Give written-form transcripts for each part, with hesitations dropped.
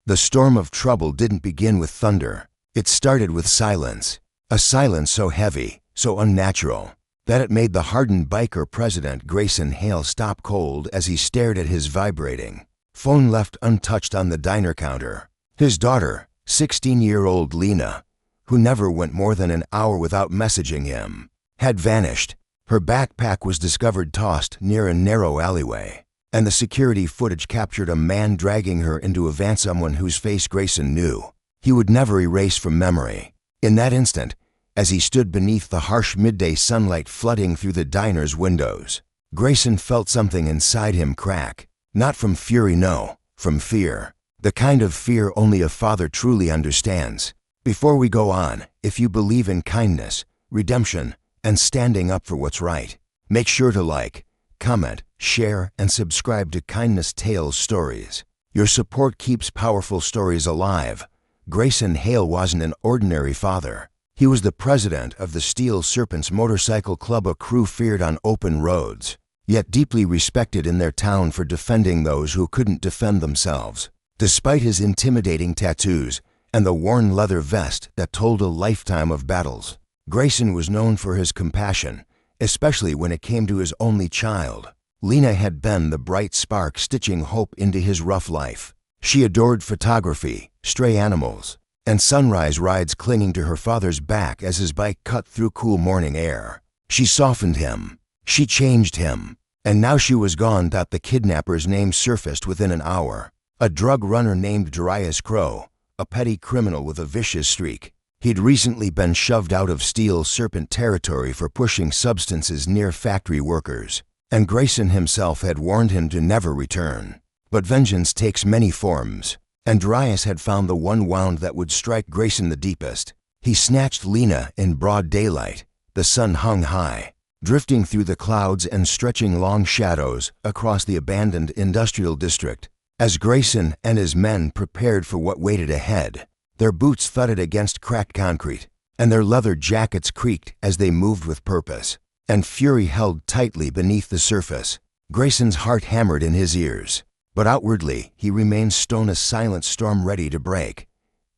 The storm of trouble didn't begin with thunder. It started with silence. A silence so heavy, so unnatural, that it made the hardened biker president Grayson Hale stop cold as he stared at his vibrating phone left untouched on the diner counter. His daughter, 16-year-old Lena, who never went more than an hour without messaging him, had vanished. Her backpack was discovered tossed near a narrow alleyway, and the security footage captured a man dragging her into a van, someone whose face Grayson knew he would never erase from memory. In that instant, as he stood beneath the harsh midday sunlight flooding through the diner's windows, Grayson felt something inside him crack. Not from fury, no, from fear. The kind of fear only a father truly understands. Before we go on, if you believe in kindness, redemption, and standing up for what's right, make sure to like, comment, share, and subscribe to Kindness Tales Stories. Your support keeps powerful stories alive. Grayson Hale wasn't an ordinary father. He was the president of the Steel Serpents Motorcycle Club, a crew feared on open roads, yet deeply respected in their town for defending those who couldn't defend themselves. Despite his intimidating tattoos and the worn leather vest that told a lifetime of battles, Grayson was known for his compassion, especially when it came to his only child. Lena had been the bright spark stitching hope into his rough life. She adored photography, stray animals, and sunrise rides, clinging to her father's back as his bike cut through cool morning air. She softened him. She changed him. And now she was gone. The kidnapper's name surfaced within an hour. A drug runner named Darius Crow, a petty criminal with a vicious streak. He'd recently been shoved out of Steel Serpent territory for pushing substances near factory workers, and Grayson himself had warned him to never return. But vengeance takes many forms, and Darius had found the one wound that would strike Grayson the deepest. He snatched Lena in broad daylight. The sun hung high, drifting through the clouds and stretching long shadows across the abandoned industrial district. As Grayson and his men prepared for what waited ahead, their boots thudded against cracked concrete, and their leather jackets creaked as they moved with purpose, and fury held tightly beneath the surface. Grayson's heart hammered in his ears, but outwardly he remained stone, a silent storm ready to break.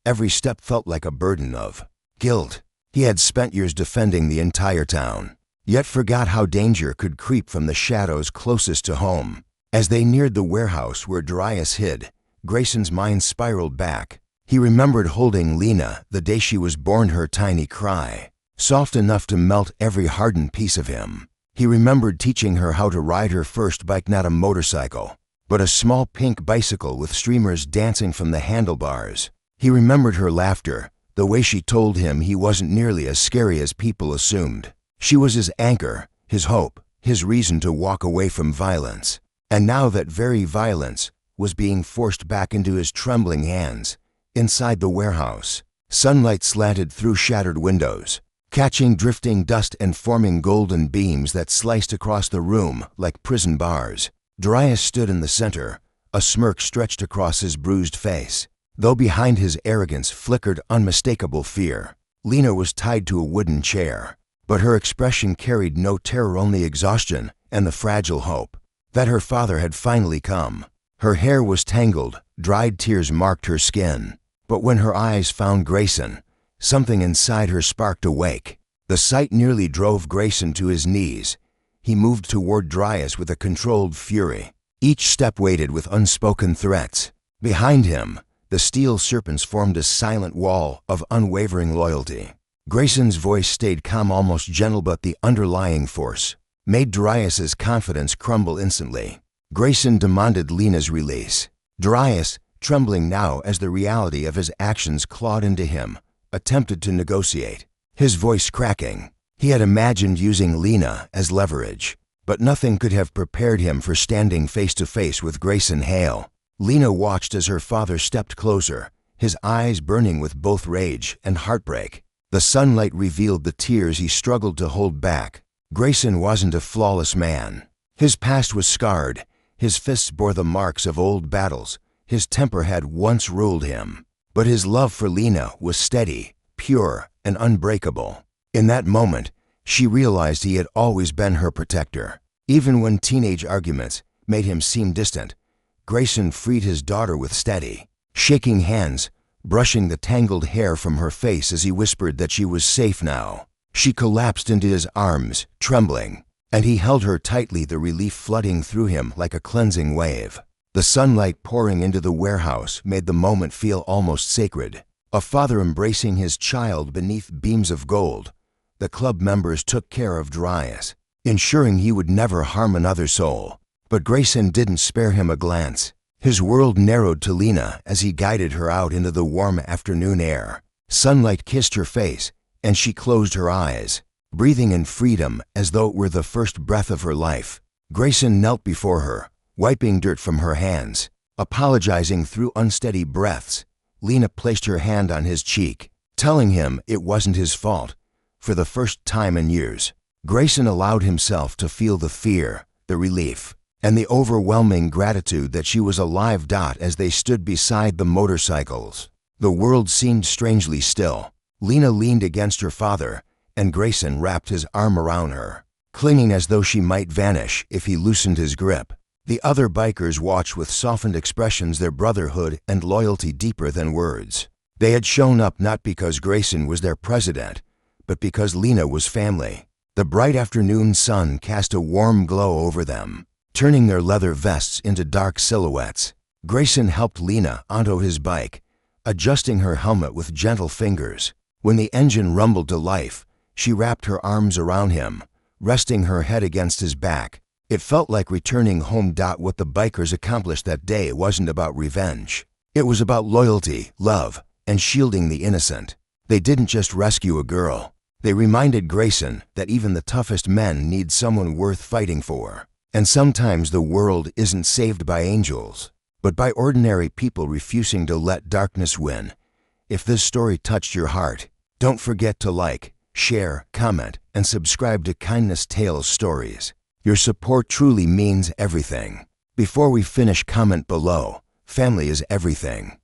Every step felt like a burden of guilt. He had spent years defending the entire town, yet forgot how danger could creep from the shadows closest to home. As they neared the warehouse where Darius hid, Grayson's mind spiraled back. He remembered holding Lena the day she was born, her tiny cry, soft enough to melt every hardened piece of him. He remembered teaching her how to ride her first bike, not a motorcycle, but a small pink bicycle with streamers dancing from the handlebars. He remembered her laughter, the way she told him he wasn't nearly as scary as people assumed. She was his anchor, his hope, his reason to walk away from violence. And now that very violence was being forced back into his trembling hands. Inside the warehouse, sunlight slanted through shattered windows, catching drifting dust and forming golden beams that sliced across the room like prison bars. Darius stood in the center, a smirk stretched across his bruised face, though behind his arrogance flickered unmistakable fear. Lena was tied to a wooden chair, but her expression carried no terror, only exhaustion and the fragile hope that her father had finally come. Her hair was tangled, dried tears marked her skin, but when her eyes found Grayson, something inside her sparked awake. The sight nearly drove Grayson to his knees. He moved toward Darius with a controlled fury, each step weighted with unspoken threats. Behind him, the Steel Serpents formed a silent wall of unwavering loyalty. Grayson's voice stayed calm, almost gentle, but the underlying force made Darius's confidence crumble instantly. Grayson demanded Lena's release. Darius, trembling now as the reality of his actions clawed into him, attempted to negotiate, his voice cracking. He had imagined using Lena as leverage, but nothing could have prepared him for standing face to face with Grayson Hale. Lena watched as her father stepped closer, his eyes burning with both rage and heartbreak. The sunlight revealed the tears he struggled to hold back. Grayson wasn't a flawless man. His past was scarred. His fists bore the marks of old battles. His temper had once ruled him. But his love for Lena was steady, pure, and unbreakable. In that moment, she realized he had always been her protector. Even when teenage arguments made him seem distant, Grayson freed his daughter with steady, shaking hands, brushing the tangled hair from her face as he whispered that she was safe now. She collapsed into his arms, trembling, and he held her tightly, the relief flooding through him like a cleansing wave. The sunlight pouring into the warehouse made the moment feel almost sacred. A father embracing his child beneath beams of gold. The club members took care of Darius, ensuring he would never harm another soul. But Grayson didn't spare him a glance. His world narrowed to Lena as he guided her out into the warm afternoon air. Sunlight kissed her face, and she closed her eyes, breathing in freedom as though it were the first breath of her life. Grayson knelt before her, wiping dirt from her hands, apologizing through unsteady breaths. Lena placed her hand on his cheek, telling him it wasn't his fault. For the first time in years, Grayson allowed himself to feel the fear, the relief, and the overwhelming gratitude that she was alive. As they stood beside the motorcycles, the world seemed strangely still. Lena leaned against her father, and Grayson wrapped his arm around her, clinging as though she might vanish if he loosened his grip. The other bikers watched with softened expressions, their brotherhood and loyalty deeper than words. They had shown up not because Grayson was their president, but because Lena was family. The bright afternoon sun cast a warm glow over them, turning their leather vests into dark silhouettes. Grayson helped Lena onto his bike, adjusting her helmet with gentle fingers. When the engine rumbled to life, she wrapped her arms around him, resting her head against his back. It felt like returning home. What the bikers accomplished that day wasn't about revenge. It was about loyalty, love, and shielding the innocent. They didn't just rescue a girl. They reminded Grayson that even the toughest men need someone worth fighting for. And sometimes the world isn't saved by angels, but by ordinary people refusing to let darkness win. If this story touched your heart, don't forget to like, share, comment, and subscribe to Kindness Tales Stories. Your support truly means everything. Before we finish, comment below. Family is everything.